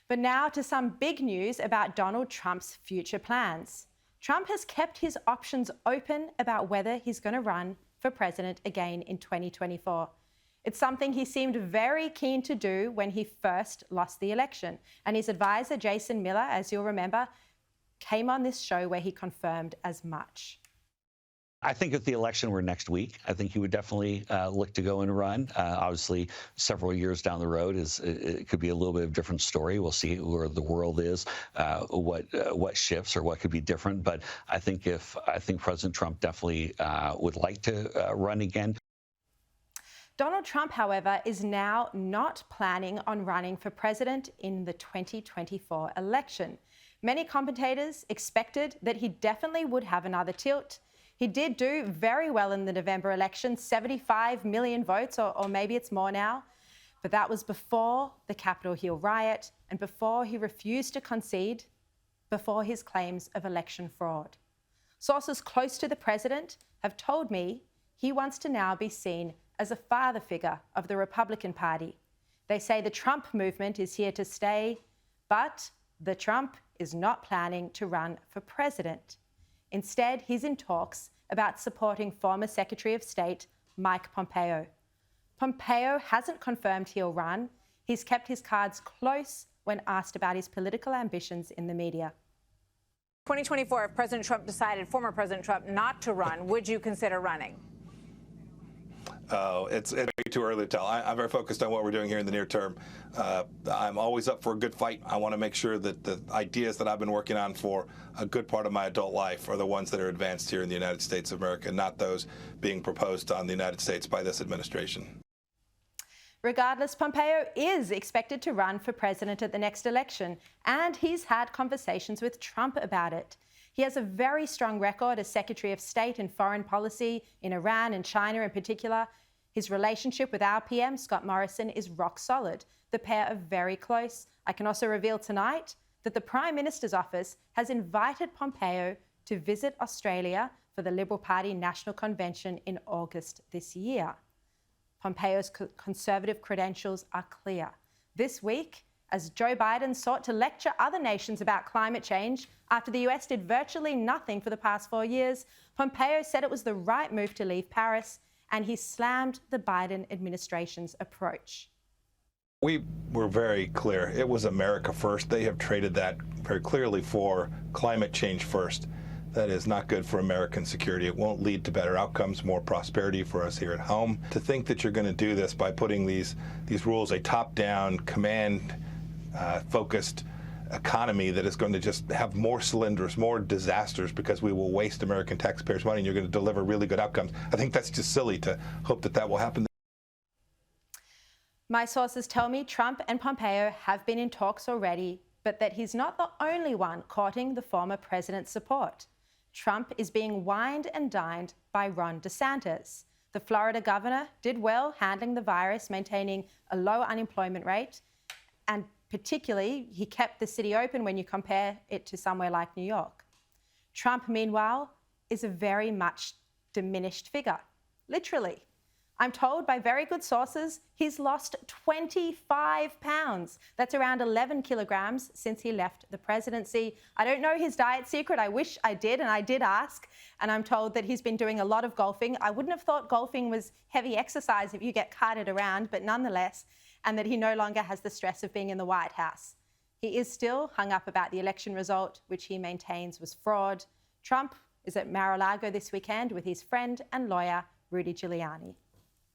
But now to some big news about Donald Trump's future plans. Trump has kept his options open about whether he's going to run for president again in 2024. It's something he seemed very keen to do when he first lost the election. And his advisor, Jason Miller, as you'll remember, came on this show where he confirmed as much. I think if the election were next week, I think he would definitely look to go and run. Obviously, several years down the road, it could be a little bit of a different story. We'll see where the world is, what shifts or what could be different. But I think President Trump definitely would like to run again. Donald Trump, however, is now not planning on running for president in the 2024 election. Many commentators expected that he definitely would have another tilt. He did do very well in the November election, 75 million votes, or maybe it's more now. But that was before the Capitol Hill riot and before he refused to concede, before his claims of election fraud. Sources close to the president have told me he wants to now be seen as a father figure of the Republican Party. They say the Trump movement is here to stay, but the Trump is not planning to run for president. Instead, he's in talks about supporting former Secretary of State Mike Pompeo. Pompeo hasn't confirmed he'll run. He's kept his cards close when asked about his political ambitions in the media. 2024, if President Trump decided, former President Trump, not to run, would you consider running? Oh, it's way too early to tell. I'm very focused on what we're doing here in the near term. I'm always up for a good fight. I want to make sure that the ideas that I've been working on for a good part of my adult life are the ones that are advanced here in the United States of America, not those being proposed on the United States by this administration. Regardless, Pompeo is expected to run for president at the next election, and he's had conversations with Trump about it. He has a very strong record as Secretary of State in foreign policy in Iran and China in particular. His relationship with our PM, Scott Morrison, is rock solid. The pair are very close. I can also reveal tonight that the Prime Minister's office has invited Pompeo to visit Australia for the Liberal Party National Convention in August this year. Pompeo's conservative credentials are clear. This week, as Joe Biden sought to lecture other nations about climate change after the US did virtually nothing for the past 4 years, Pompeo said it was the right move to leave Paris, and he slammed the Biden administration's approach. We were very clear. It was America first. They have traded that very clearly for climate change first. That is not good for American security. It won't lead to better outcomes, more prosperity for us here at home. To think that you're going to do this by putting these rules, a top-down, command-focused economy that is going to just have more cylinders, more disasters because we will waste American taxpayers' money and you're going to deliver really good outcomes. I think that's just silly to hope that that will happen. My sources tell me Trump and Pompeo have been in talks already, but that he's not the only one courting the former president's support. Trump is being wined and dined by Ron DeSantis. The Florida governor did well handling the virus, maintaining a low unemployment rate, and particularly, he kept the city open when you compare it to somewhere like New York. Trump, meanwhile, is a very much diminished figure, literally. I'm told by very good sources he's lost 25 pounds. That's around 11 kilograms since he left the presidency. I don't know his diet secret. I wish I did, and I did ask. And I'm told that he's been doing a lot of golfing. I wouldn't have thought golfing was heavy exercise if you get carted around, but nonetheless, and that he no longer has the stress of being in the White House. He is still hung up about the election result, which he maintains was fraud. Trump is at Mar-a-Lago this weekend with his friend and lawyer, Rudy Giuliani.